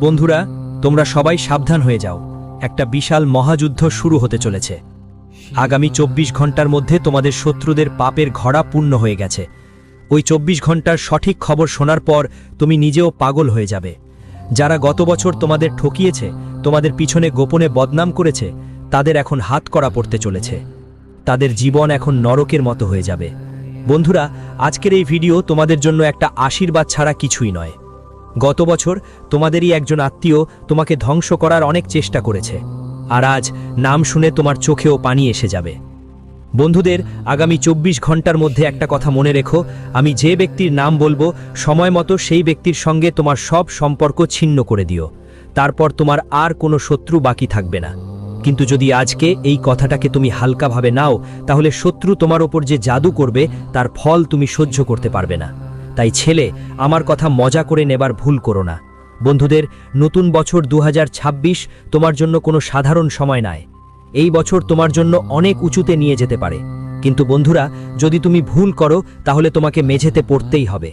বন্ধুরা, তোমরা সবাই সাবধান হয়ে যাও। একটা বিশাল মহাযুদ্ধ শুরু হতে চলেছে। আগামী 24 ঘন্টার মধ্যে তোমাদের শত্রুদের পাপের ঘড়া পূর্ণ হয়ে গেছে। ওই 24 ঘন্টার সঠিক খবর শোনার পর তুমি নিজেও পাগল হয়ে যাবে। যারা গত বছর তোমাদের ঠকিয়েছে, তোমাদের পিছনে গোপনে বদনাম করেছে, তাদের এখন হাতকড়া পড়তে চলেছে। তাদের জীবন এখন নরকের মতো হয়ে যাবে। বন্ধুরা, আজকের এই ভিডিও তোমাদের জন্য একটা আশীর্বাদ ছাড়া কিছুই নয়। গত বছর তোমাদেরই একজন আত্মীয় তোমাকে ধ্বংস করার অনেক চেষ্টা করেছে, আর আজ নাম শুনে তোমার চোখেও পানি এসে যাবে। বন্ধুদের, আগামী 24 ঘন্টার মধ্যে একটা কথা মনে রেখো, আমি যে ব্যক্তির নাম বলবো সময় মতো সেই ব্যক্তির সঙ্গে তোমার সব সম্পর্ক ছিন্ন করে দিও। তারপর তোমার আর কোনো শত্রু বাকি থাকবে না। কিন্তু যদি আজকে এই কথাটাকে তুমি হালকাভাবে নাও, তাহলে শত্রু তোমার ওপর যে জাদু করবে তার ফল তুমি সহ্য করতে পারবে না। তাই ছেলে, আমার কথা মজা করে নেবার ভুল করো না। বন্ধুদের, নতুন বছর 2026 তোমার জন্য কোনো সাধারণ সময় নয়। এই বছর তোমার জন্য অনেক উঁচুতে নিয়ে যেতে পারে। কিন্তু বন্ধুরা, যদি তুমি ভুল করো তাহলে তোমাকে মেঝেতে পড়তেই হবে।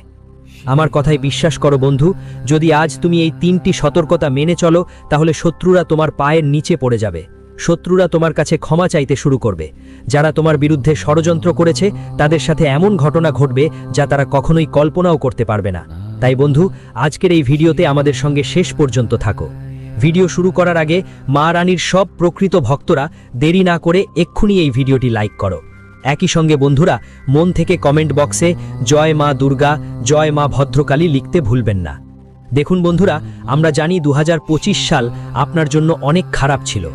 আমার কথায় বিশ্বাস করো বন্ধু, যদি আজ তুমি এই 3টি সতর্কতা মেনে চলো, তাহলে শত্রুরা তোমার পায়ের নিচে পড়ে যাবে। শত্রুরা তোমার কাছে ক্ষমা চাইতে শুরু করবে। যারা তোমার বিরুদ্ধে ষড়যন্ত্র করেছে তাদের সাথে এমন ঘটনা ঘটবে যা তারা কখনোই কল্পনাও করতে পারবে না। তাই বন্ধু, আজকের এই ভিডিওতে আমাদের সঙ্গে শেষ পর্যন্ত থাকো। ভিডিও শুরু করার আগে মা রানীর সব প্রকৃত ভক্তরা দেরি না করে এক্ষুনি এই ভিডিওটি লাইক করো। একই সঙ্গে বন্ধুরা, মন থেকে কমেন্ট বক্সে জয় মা দুর্গা, জয় মা ভদ্রকালী লিখতে ভুলবেন না। দেখুন বন্ধুরা, আমরা জানি 2025 সাল আপনার জন্য অনেক খারাপ ছিল।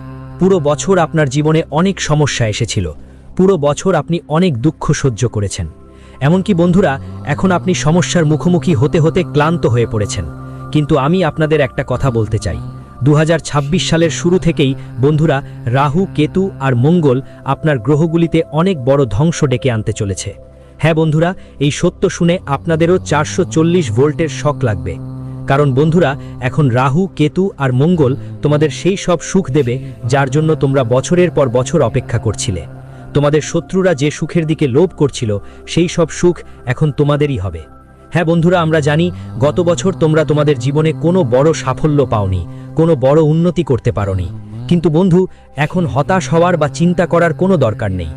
পুরো বছর আপনার জীবনে অনেক সমস্যা এসেছিল। পুরো বছর আপনি অনেক দুঃখ সহ্য করেছেন। এমনকি বন্ধুরা, এখন আপনি সমস্যার মুখোমুখি হতে হতে ক্লান্ত হয়ে পড়েছেন। কিন্তু আমি আপনাদের একটা কথা বলতে চাই। 2026 সালের শুরু থেকেই বন্ধুরা, রাহু, কেতু আর মঙ্গল আপনার গ্রহগুলিতে অনেক বড় ধ্বংস ডেকে আনতে চলেছে। হ্যাঁ বন্ধুরা, এই সত্য শুনে আপনাদেরও 440 ভোল্টের শক লাগবে। কারণ বন্ধুরা, এখন রাহু, কেতু আর মঙ্গল তোমাদের সেই সব সুখ দেবে যার জন্য তোমরা বছরের পর বছর অপেক্ষা করছিলে। তোমাদের শত্রুরা যে সুখের দিকে লোভ করছিল, সেই সব সুখ এখন তোমাদেরই হবে। হ্যাঁ বন্ধুরা, আমরা জানি গত বছর তোমরা তোমাদের জীবনে কোনো বড় সাফল্য পাওনি, কোনো বড় উন্নতি করতে পারোনি। কিন্তু বন্ধু, এখন হতাশ হওয়ার বা চিন্তা করার কোনো দরকার নেই।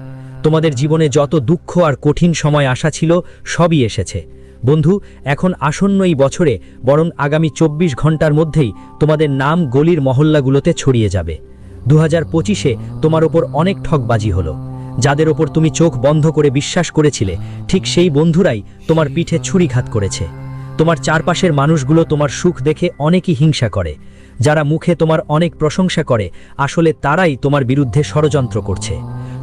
তোমাদের জীবনে যত দুঃখ আর কঠিন সময় আসা ছিল সবই এসেছে। বন্ধু, এখন আসন্ন এই বছরে বরং আগামী 24 ঘন্টার মধ্যেই তোমাদের নাম গলির মহল্লাগুলোতে ছড়িয়ে যাবে। 2025-এ তোমার ওপর অনেক ঠকবাজি হলো। যাদের ওপর তুমি চোখ বন্ধ করে বিশ্বাস করেছিলে, ঠিক সেই বন্ধুরাই তোমার পিঠে ছুরিঘাত করেছে। তোমার চারপাশের মানুষগুলো তোমার সুখ দেখে অনেকই হিংসা করে। যারা মুখে তোমার অনেক প্রশংসা করে, আসলে তারাই তোমার বিরুদ্ধে ষড়যন্ত্র করছে।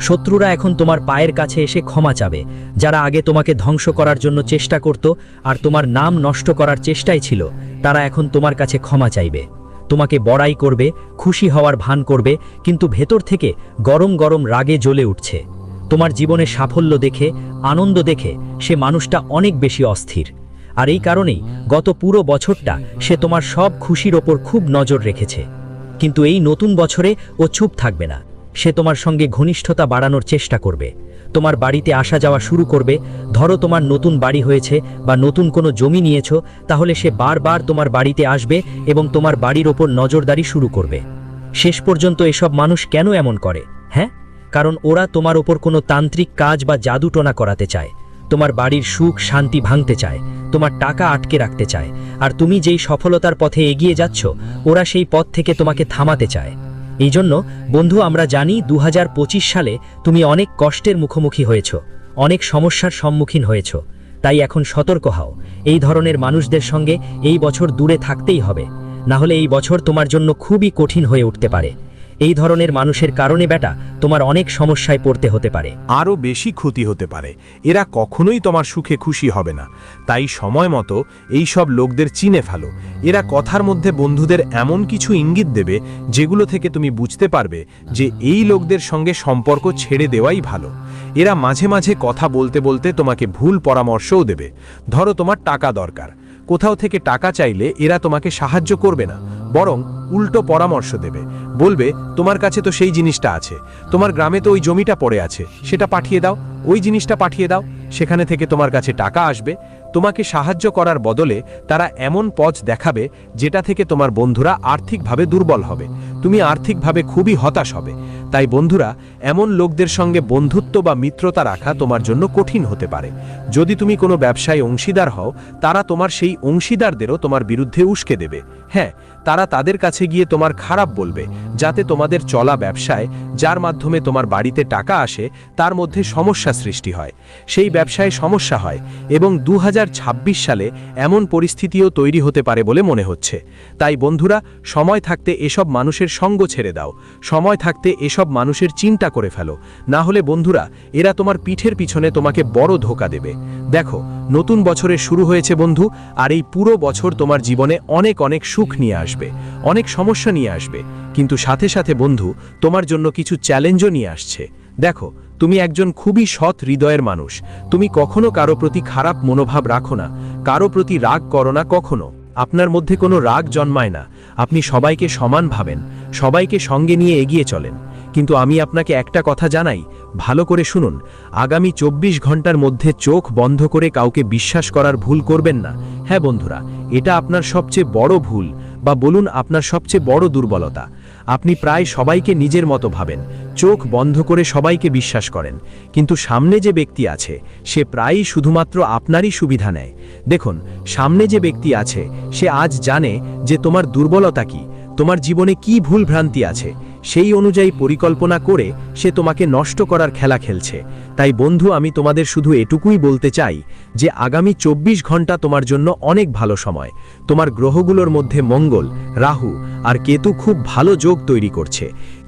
শত্রুরা এখন তোমার পায়ের কাছে এসে ক্ষমা চাবে। যারা আগে তোমাকে ধ্বংস করার জন্য চেষ্টা করত আর তোমার নাম নষ্ট করার চেষ্টায় ছিল, তারা এখন তোমার কাছে ক্ষমা চাইবে। তোমাকে বড়াই করবে, খুশি হওয়ার ভান করবে, কিন্তু ভেতর থেকে গরম গরম রাগে জ্বলে উঠছে। তোমার জীবনে সাফল্য দেখে, আনন্দ দেখে সে মানুষটা অনেক বেশি অস্থির। আর এই কারণেই গত পুরো বছরটা সে তোমার সব খুশির ওপর খুব নজর রেখেছে। কিন্তু এই নতুন বছরে ও চুপ থাকবে না। সে তোমার সঙ্গে ঘনিষ্ঠতা বাড়ানোর চেষ্টা করবে। তোমার বাড়িতে আসা যাওয়া শুরু করবে। ধরো তোমার নতুন বাড়ি হয়েছে বা নতুন কোনো জমি নিয়েছো, তাহলে সে বারবার তোমার বাড়িতে আসবে এবং তোমার বাড়ির ওপর নজরদারি শুরু করবে। শেষ পর্যন্ত এসব মানুষ কেন এমন করে? হ্যাঁ, কারণ ওরা তোমার ওপর কোনো তান্ত্রিক কাজ বা জাদুটোনা করাতে চায়। তোমার বাড়ির সুখ শান্তি ভাঙতে চায়, তোমার টাকা আটকে রাখতে চায়। আর তুমি যেই সফলতার পথে এগিয়ে যাচ্ছ, ওরা সেই পথ থেকে তোমাকে থামাতে চায়। এই জন্য বন্ধু, আমরা জানি 2025 সালে তুমি অনেক কষ্টের মুখোমুখি হয়েছ, অনেক সমস্যার সম্মুখীন হয়েছ। তাই এখন সতর্ক হও। এই ধরনের মানুষদের সঙ্গে এই বছর দূরে থাকতেই হবে, না হলে এই বছর তোমার জন্য খুবই কঠিন হয়ে উঠতে পারে। এই ধরনের মানুষের কারণে বেটা তোমার অনেক সমস্যায় পড়তে হতে পারে, আরও বেশি ক্ষতি হতে পারে। এরা কখনোই তোমার সুখে খুশি হবে না। তাই সময় মতো এই সব লোকদের চিনে ফেলো। এরা কথার মধ্যে বন্ধুদের এমন কিছু ইঙ্গিত দেবে যেগুলো থেকে তুমি বুঝতে পারবে যে এই লোকদের সঙ্গে সম্পর্ক ছেড়ে দেওয়াই ভালো। এরা মাঝে মাঝে কথা বলতে বলতে তোমাকে ভুল পরামর্শও দেবে। ধরো তোমার টাকা দরকার, কোথাও থেকে টাকা চাইলে এরা তোমাকে সাহায্য করবে না, বরং উল্টো পরামর্শ দেবে। বলবে, তোমার কাছে তো সেই জিনিসটা আছে, তোমার গ্রামে তো ওই জমিটা পড়ে আছে, সেটা পাঠিয়ে দাও, ওই জিনিসটা পাঠিয়ে দাও, সেখানে থেকে তোমার কাছে টাকা আসবে। তোমাকে সাহায্য করার বদলে তারা এমন পথ দেখাবে যেটা থেকে তোমার বন্ধুরা আর্থিকভাবে দুর্বল হবে, তুমি আর্থিকভাবে খুবই হতাশ হবে। তাই বন্ধুরা, এমন লোকদের সঙ্গে বন্ধুত্ব বা মিত্রতা রাখা তোমার জন্য কঠিন হতে পারে। যদি তুমি কোনো ব্যবসায় অংশীদার হও, তারা তোমার সেই অংশীদারদেরও তোমার বিরুদ্ধে উস্কে দেবে। হ্যাঁ, তারা তাদের কাছে গিয়ে তোমার খারাপ বলবে, যাতে তোমাদের চলা ব্যবসায়, যার মাধ্যমে তোমার বাড়িতে টাকা আসে, তার মধ্যে সমস্যা সৃষ্টি হয়, সেই ব্যবসায় সমস্যা হয়। এবং 2026 সালে এমন পরিস্থিতিও তৈরি হতে পারে বলে মনে হচ্ছে। তাই বন্ধুরা, সময় থাকতে এসব মানুষের সঙ্গ ছেড়ে দাও, সময় থাকতে এসব মানুষের চিন্তা করে ফেলো। না হলে বন্ধুরা, এরা তোমার পিঠের পিছনে তোমাকে বড় ধোঁকা দেবে। দেখো, নতুন বছরের শুরু হয়েছে বন্ধু, আর এই পুরো বছর তোমার জীবনে অনেক অনেক সুখ নিয়ে আসবে, অনেক সমস্যা নিয়ে আসবে, কিন্তু সাথে সাথে বন্ধু, তোমার জন্য কিছু চ্যালেঞ্জও নিয়ে আসছে। দেখো, তুমি একজন খুবই সৎ হৃদয়ের মানুষ, তুমি কখনো কারো প্রতি খারাপ মনোভাব রাখো না, কারো প্রতি রাগ করো না কখনো, আপনার মধ্যে কোনো রাগ জন্মায় না, আপনি সবাইকে সমান ভাবেন, সবাইকে সঙ্গে নিয়ে এগিয়ে চলেন। কিন্তু আমি আপনাকে একটা কথা জানাই, ভালো করে শুনুন, আগামী 24 ঘন্টার মধ্যে চোখ বন্ধ করে কাউকে বিশ্বাস করার ভুল করবেন না। হ্যাঁ বন্ধুরা, এটা আপনার সবচেয়ে বড় ভুল, বা বলুন আপনার সবচেয়ে বড় দুর্বলতা। আপনি প্রায় সবাইকে নিজের মতো ভাবেন, চোখ বন্ধ করে সবাইকে বিশ্বাস করেন, কিন্তু সামনে যে ব্যক্তি আছে সে প্রায়ই শুধুমাত্র আপনারই সুবিধা নেয়। দেখুন, সামনে যে ব্যক্তি আছে সে আজ জানে যে তোমার দুর্বলতা কি, তোমার জীবনে কি ভুল ভ্রান্তি আছে, সেই অনুযায়ী পরিকল্পনা করে সে তোমাকে নষ্ট করার খেলা খেলছে। তাই বন্ধু, আমি তোমাদের শুধু এটুকুই বলতে চাই যে আগামী 24 ঘন্টা তোমার জন্য অনেক ভালো সময়। তোমার গ্রহগুলোর মধ্যে মঙ্গল, রাহু আর কেতু খুব ভালো যোগ তৈরি করছে।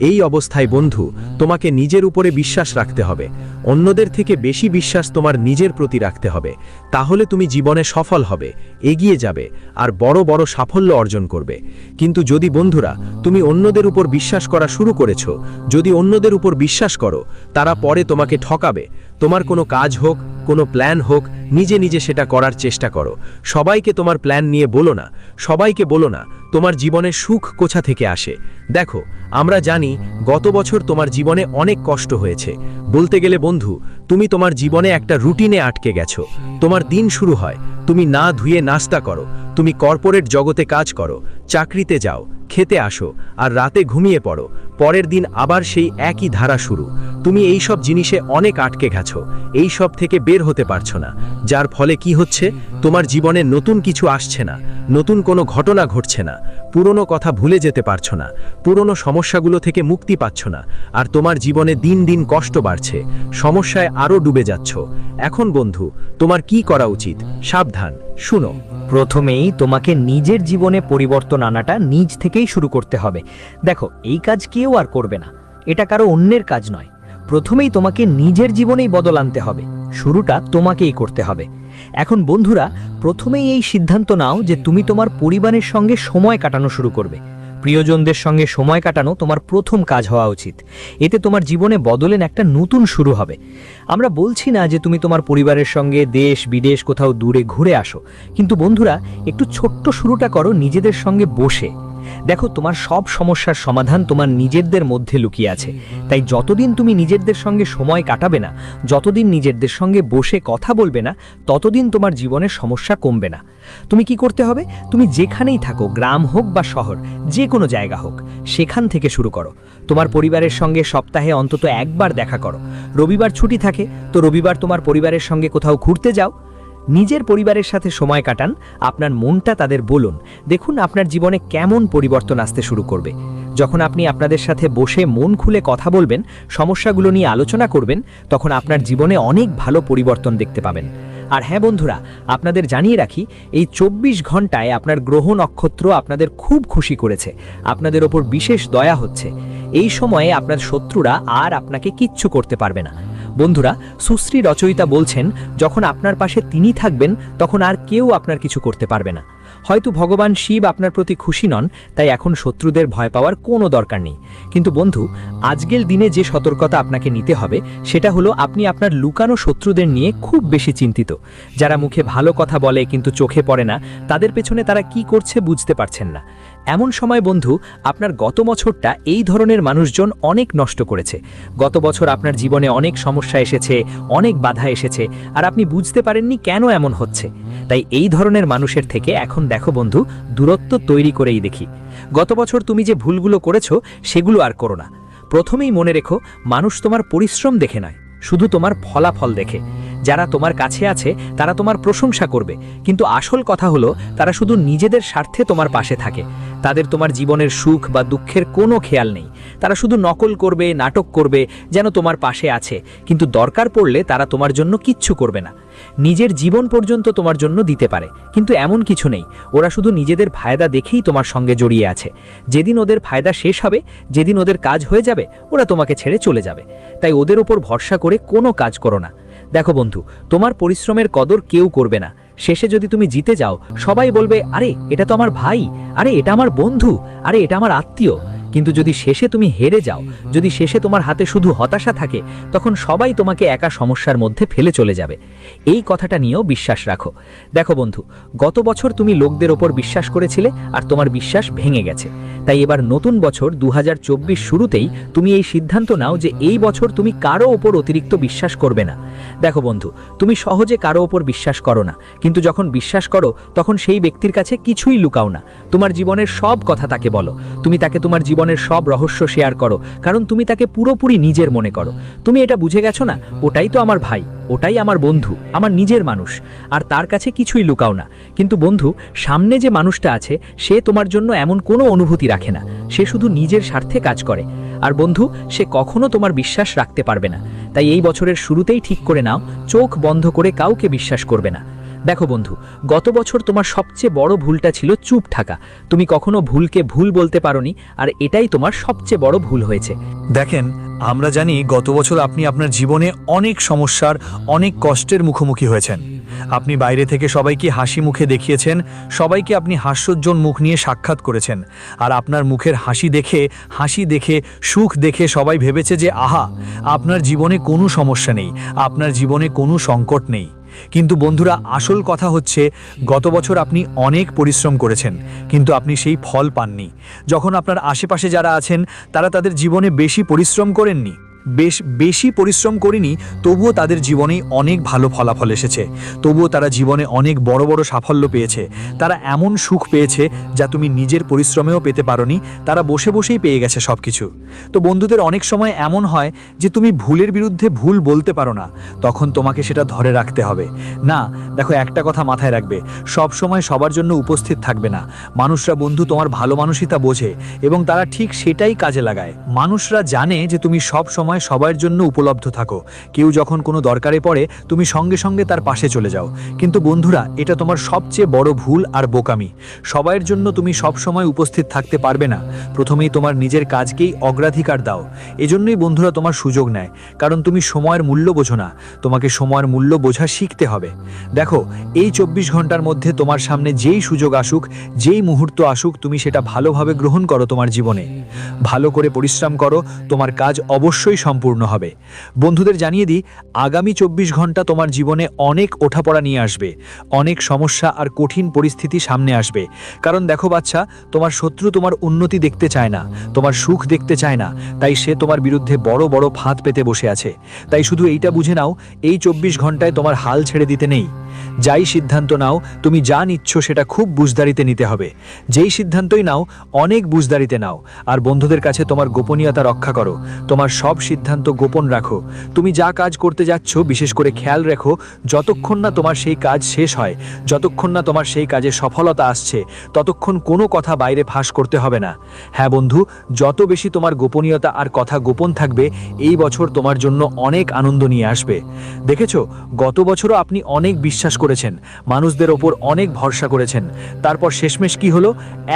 এই অবস্থায় বন্ধু, তোমাকে নিজের উপরে বিশ্বাস রাখতে হবে, অন্যদের থেকে বেশি বিশ্বাস তোমার নিজের প্রতি রাখতে হবে। তাহলে তুমি জীবনে সফল হবে, এগিয়ে যাবে আর বড় বড় সাফল্য অর্জন করবে। কিন্তু যদি বন্ধুরা তুমি অন্যদের উপর বিশ্বাস করা শুরু করেছো, যদি অন্যদের উপর বিশ্বাস করো, তারা পরে তোমাকে ঠকাবে। তোমার কোনো কাজ হোক, কোনো প্ল্যান হোক, নিজে নিজে সেটা করার চেষ্টা করো। সবাইকে তোমার প্ল্যান নিয়ে বলো না, সবাইকে বলো না তোমার জীবনে সুখ কোথা থেকে আসে। দেখো, আমরা জানি গত বছর তোমার জীবনে অনেক কষ্ট হয়েছে। বলতে গেলে বন্ধু, তুমি তোমার জীবনে একটা রুটিনে আটকে গেছো। তোমার দিন শুরু হয়, তুমি না ধুয়ে নাস্তা করো, তুমি কর্পোরেট জগতে কাজ করো, চাকরিতে যাও, খেতে আসো আর রাতে ঘুমিয়ে পড়ো, পরের দিন আবার সেই একই ধারা শুরু। তুমি এই সব জিনিসে অনেক আটকে গেছো, এই সব থেকে বের হতে পারছো না, যার ফলে কি হচ্ছে, তোমার জীবনে নতুন কিছু আসছে না, নতুন কোনো ঘটনা ঘটছে না, পুরনো কথা ভুলে যেতে পারছো না, পুরনো সমস্যাগুলো থেকে মুক্তি পাচ্ছ না, আর তোমার জীবনে দিন দিন কষ্ট বাড়ছে, সমস্যায় আরও ডুবে যাচ্ছ। এখন বন্ধু, তোমার কি করা উচিত? সাবধান, শুনো। প্রথমেই তোমাকে নিজের জীবনে পরিবর্তন আনাটা নিজ থেকেই শুরু করতে হবে। দেখো, এই কাজ কেউ আর করবে না, এটা কারো অন্যের কাজ নয়। প্রথমেই তোমাকে নিজের জীবনেই বদল আনতে হবে, শুরুটা তোমাকেই করতে হবে। এখন বন্ধুরা, প্রথমেই এই সিদ্ধান্ত নাও যে তুমি তোমার পরিবারের সঙ্গে সময় কাটানো শুরু করবে। প্রিয়জনদের সঙ্গে সময় কাটানো তোমার প্রথম কাজ হওয়া উচিত। এতে তোমার জীবনে বদলের একটা নতুন শুরু হবে। আমরা বলছি না যে তুমি তোমার পরিবারের সঙ্গে দেশ বিদেশ কোথাও দূরে ঘুরে আসো, কিন্তু বন্ধুরা, একটু ছোট্ট শুরুটা করো নিজেদের সঙ্গে বসে। দেখো, তোমার সব সমস্যার সমাধান তোমার নিজেদের মধ্যে লুকিয়ে আছে। তাই যতদিন তুমি নিজেদের সঙ্গে সময় কাটাবে না, যতদিন নিজেদের সঙ্গে বসে কথা বলবে না, ততদিন তোমার জীবনের সমস্যা কমবে না। তুমি কি করতে হবে? তুমি যেখানেই থাকো, গ্রাম হোক বা শহর, যে কোনো জায়গা হোক, সেখান থেকে শুরু করো। তোমার পরিবারের সঙ্গে সপ্তাহে অন্তত একবার দেখা করো। রবিবার ছুটি থাকে, তো রবিবার তোমার পরিবারের সঙ্গে কোথাও ঘুরতে যাও। নিজের পরিবারের সাথে সময় কাটান, আপনার মনটা তাদের বলুন। দেখুন আপনার জীবনে কেমন পরিবর্তন আসতে শুরু করবে। যখন আপনি আপনাদের সাথে বসে মন খুলে কথা বলবেন, সমস্যাগুলো নিয়ে আলোচনা করবেন, তখন আপনার জীবনে অনেক ভালো পরিবর্তন দেখতে পাবেন। আর হ্যাঁ বন্ধুরা, আপনাদের জানিয়ে রাখি, এই 24 ঘন্টায় আপনার গ্রহ নক্ষত্র আপনাদের খুব খুশি করেছে, আপনাদের ওপর বিশেষ দয়া হচ্ছে। এই সময়ে আপনার শত্রুরা আর আপনাকে কিচ্ছু করতে পারবে না। বন্ধুরা, সুশ্রী রচয়িতা বলছেন, যখন আপনার পাশে তিনি থাকবেন, তখন আর কেউ আপনার কিছু করতে পারবে না। হয়তো ভগবান শিব আপনার প্রতি খুশি নন, তাই এখন শত্রুদের ভয় পাওয়ার কোনো দরকার নেই। কিন্তু বন্ধু, আজকের দিনে যে সতর্কতা আপনাকে নিতে হবে, সেটা হলো আপনি আপনার লুকানো শত্রুদের নিয়ে খুব বেশি চিন্তিত। যারা মুখে ভালো কথা বলে কিন্তু চোখে পড়ে না, তাদের পেছনে তারা কি করছে বুঝতে পারছেন না। এমন সময় বন্ধু, আপনার গত বছরটা এই ধরনের মানুষজন অনেক নষ্ট করেছে। গত বছর আপনার জীবনে অনেক সমস্যা এসেছে, অনেক বাধা এসেছে, আর আপনি বুঝতে পারেননি কেন এমন হচ্ছে। তাই এই ধরনের মানুষের থেকে এখন দেখো বন্ধু, দূরত্ব তৈরি করেই দেখি। গত বছর তুমি যে ভুলগুলো করেছো সেগুলো আর করো না। প্রথমেই মনে রেখো, মানুষ তোমার পরিশ্রম দেখে নয়, শুধু তোমার ফলাফল দেখে। যারা তোমার কাছে আছে তারা তোমার প্রশংসা করবে, কিন্তু আসল কথা হলো তারা শুধু নিজেদের স্বার্থে তোমার পাশে থাকে। তাদের তোমার জীবনের সুখ বা দুঃখের কোনো খেয়াল নেই। তারা শুধু নকল করবে, নাটক করবে যেন তোমার পাশে আছে, কিন্তু দরকার পড়লে তারা তোমার জন্য কিচ্ছু করবে না। নিজের জীবন পর্যন্ত তোমার জন্য দিতে পারে, কিন্তু এমন কিছু নেই। ওরা শুধু নিজেদের ফায়দা দেখেই তোমার সঙ্গে জড়িয়ে আছে। যেদিন ওদের ফায়দা শেষ হবে, যেদিন ওদের কাজ হয়ে যাবে, ওরা তোমাকে ছেড়ে চলে যাবে। তাই ওদের ওপর ভরসা করে কোনো কাজ করো না। দেখো বন্ধু, তোমার পরিশ্রমের কদর কেউ করবে না। শেষে যদি তুমি জিতে যাও, সবাই বলবে, আরে এটা তো আমার ভাই, আরে এটা আমার বন্ধু, আরে এটা আমার আত্মীয়। কিন্তু যদি শেষে তুমি হেরে যাও, যদি শেষে তোমার হাতে শুধু হতাশা থাকে, তখন সবাই তোমাকে একা সমস্যার মধ্যে ফেলে চলে যাবে। এই কথাটা নিয়েও বিশ্বাস রাখো। দেখো বন্ধু, গত বছর তুমি লোকদের ওপর বিশ্বাস করেছিলে আর তোমার বিশ্বাস ভেঙে গেছে। তাই এবার নতুন বছর 2024 শুরুতেই তুমি এই সিদ্ধান্ত নাও যে এই বছর তুমি কারো ওপর অতিরিক্ত বিশ্বাস করবে না। দেখো বন্ধু, তুমি সহজে কারো ওপর বিশ্বাস করো না, কিন্তু যখন বিশ্বাস করো তখন সেই ব্যক্তির কাছে কিছুই লুকাও না। তোমার জীবনের সব কথা তাকে বলো। তুমি তাকে তোমার জীবনের সব রহস্য শেয়ার করো, কারণ তুমি তাকে পুরোপুরি নিজের মনে করো। তুমি এটা বুঝে গেছো না, ওটাই তো আমার ভাই, ওটাই আমার বন্ধু, আমার নিজের মানুষ, আর তার কাছে কিছুই লুকাও না। কিন্তু বন্ধু, সামনে যে মানুষটা আছে সে তোমার জন্য এমন কোনো অনুভূতি রাখে না। সে শুধু নিজের স্বার্থে কাজ করে। আর বন্ধু, সে কখনো তোমার বিশ্বাস রাখতে পারবে না। তাই এই বছরের শুরুতেই ঠিক করে নাও, চোখ বন্ধ করে কাউকে বিশ্বাস করবে না। দেখো বন্ধু, গত বছর তোমার সবচেয়ে বড় ভুলটা ছিল চুপ থাকা। তুমি কখনো ভুলকে ভুল বলতে পারোনি, আর এটাই তোমার সবচেয়ে বড় ভুল হয়েছে। দেখেন, আমরা জানি গত বছর আপনি আপনার জীবনে অনেক সমস্যার, অনেক কষ্টের মুখোমুখি হয়েছেন। আপনি বাইরে থেকে সবাইকে হাসি মুখে দেখিয়েছেন, সবাইকে আপনি হাস্যোজ্জ্বল মুখ নিয়ে সাক্ষাৎ করেছেন। আর আপনার মুখের হাসি দেখে সুখ দেখে সবাই ভেবেছে যে আহা, আপনার জীবনে কোনো সমস্যা নেই, আপনার জীবনে কোনো সংকট নেই। কিন্তু বন্ধুরা, আসল কথা হচ্ছে গত বছর আপনি অনেক পরিশ্রম করেছেন, কিন্তু আপনি সেই ফল পাননি। যখন আপনার আশেপাশে যারা আছেন তারা তাদের জীবনে বেশি পরিশ্রম করেননি, বেশি পরিশ্রম করেনি, তবুও তাদের জীবনেই অনেক ভালো ফলাফল এসেছে। তবুও তারা জীবনে অনেক বড় বড় সাফল্য পেয়েছে। তারা এমন সুখ পেয়েছে যা তুমি নিজের পরিশ্রমেও পেতে পারোনি। তারা বসে বসেই পেয়ে গেছে সব কিছু। তো বন্ধুদের, অনেক সময় এমন হয় যে তুমি ভুলের বিরুদ্ধে ভুল বলতে পারো না, তখন তোমাকে সেটা ধরে রাখতে হবে। না, দেখো, একটা কথা মাথায় রাখবে, সব সময় সবার জন্য উপস্থিত থাকবে না। মানুষরা বন্ধু তোমার ভালো মানসিকতা বোঝে এবং তারা ঠিক সেটাই কাজে লাগায়। মানুষরা জানে যে তুমি সব সময় সবার জন্য উপলব্ধ থাকো। কেউ যখন কোনো দরকারে পড়ে তুমি সঙ্গে সঙ্গে তার পাশে চলে যাও। কিন্তু বন্ধুরা, এটা তোমার সবচেয়ে বড় ভুল আর বোকামি। সবার জন্য তুমি সব সময় উপস্থিত থাকতে পারবে না। প্রথমেই তোমার নিজের কাজকেই অগ্রাধিকার দাও। এজন্যই বন্ধুরা তোমার সুযোগ নেয়, কারণ তুমি সময়ের মূল্য বোঝো না। তোমাকে সময়ের মূল্য বোঝা শিখতে হবে। দেখো, এই 24 ঘন্টার মধ্যে তোমার সামনে যেই সুযোগ আসুক, যেই মুহূর্ত আসুক, তুমি সেটা ভালোভাবে গ্রহণ করো। তোমার জীবনে ভালো করে পরিশ্রম করো, তোমার কাজ অবশ্যই সম্পূর্ণ হবে। বন্ধুদের জানিয়ে দিই, আগামী 24 ঘন্টা তোমার জীবনে অনেক ওঠাপড়া নিয়ে আসবে, অনেক সমস্যা আর কঠিন পরিস্থিতি সামনে আসবে। কারণ দেখো বাচ্চা, তোমার শত্রু তোমার উন্নতি দেখতে চায় না, তোমার সুখ দেখতে চায় না। তাই সে তোমার বিরুদ্ধে বড় বড় ফাঁদ পেতে বসে আছে। তাই শুধু এইটা বুঝে নাও, এই 24 ঘন্টায় তোমার হাল ছেড়ে দিতে নেই। যাই সিদ্ধান্ত নাও, তুমি যা নিচ্ছ সেটা খুব বুঝদারিতে নিতে হবে। যেই সিদ্ধান্তই নাও, অনেক বুঝদারিতে নাও। আর বন্ধুদের কাছে তোমার গোপনীয়তা রক্ষা করো। তোমার সব সিদ্ধান্ত গোপন রাখো। তুমি যা কাজ করতে যাচ্ছ, বিশেষ করে খেয়াল রেখো, যতক্ষণ না তোমার সেই কাজ শেষ হয়, যতক্ষণ না তোমার সেই কাজে সফলতা আসছে, ততক্ষণ কোনো কথা বাইরে ফাঁস করতে হবে না। হ্যাঁ বন্ধু, যত বেশি তোমার গোপনীয়তা আর কথা গোপন থাকবে, এই বছর তোমার জন্য অনেক আনন্দ নিয়ে আসবে। দেখেছো, গত বছরও আপনি অনেক বিশ্বাস করেছেন, মানুষদের ওপর অনেক ভরসা করেছেন। তারপর শেষমেশ কি হলো?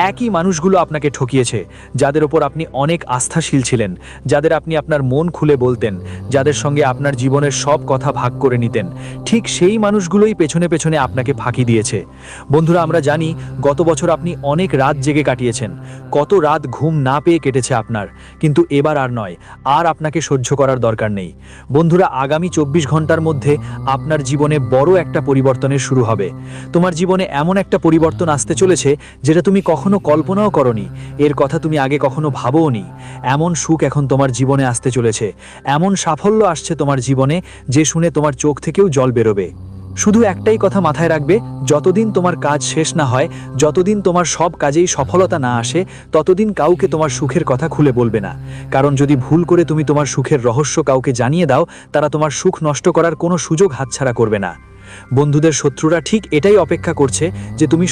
একই মানুষগুলো আপনাকে ঠকিয়েছে, যাদের ওপর আপনি অনেক আস্থাশীল ছিলেন, যাদের আপনি আপনার মন মন খুলে বলতেন, যাদের সঙ্গে আপনার জীবনের সব কথা ভাগ করে নিতেন, ঠিক সেই মানুষগুলোই পেছনে পেছনে আপনাকে ফাঁকি দিয়েছে। বন্ধুরা, আমরা জানি গত বছর আপনি অনেক রাত জেগে কাটিয়েছেন, কত রাত ঘুম না পেয়ে কেটেছে আপনার, কিন্তু এবার আর নয়, আর আপনাকে সহ্য করার দরকার নেই। বন্ধুরা, আগামী 24 ঘন্টার মধ্যে আপনার জীবনে বড় একটা পরিবর্তনের শুরু হবে। তোমার জীবনে এমন একটা পরিবর্তন আসতে চলেছে যেটা তুমি কখনো কল্পনাও করনি, এর কথা তুমি আগে কখনো ভাবোওনি। এমন সুখ এখন তোমার জীবনে আসতে চলেছে, এমন সাফল্য আসছে তোমার জীবনে যে শুনে তোমার চোখ থেকেও জল বেরোবে। শুধু একটাই কথা মাথায় রাখবে, যতদিন তোমার কাজ শেষ না হয়, যতদিন তোমার সব কাজেই সফলতা না আসে, ততদিন কাউকে তোমার সুখের কথা খুলে বলবে না। কারণ যদি ভুল করে তুমি তোমার সুখের রহস্য কাউকে জানিয়ে দাও, তারা তোমার সুখ নষ্ট করার কোনো সুযোগ হাতছাড়া করবে না। বন্ধুদের শত্রুরা ঠিক এটাই অপেক্ষা করছে যে তুমি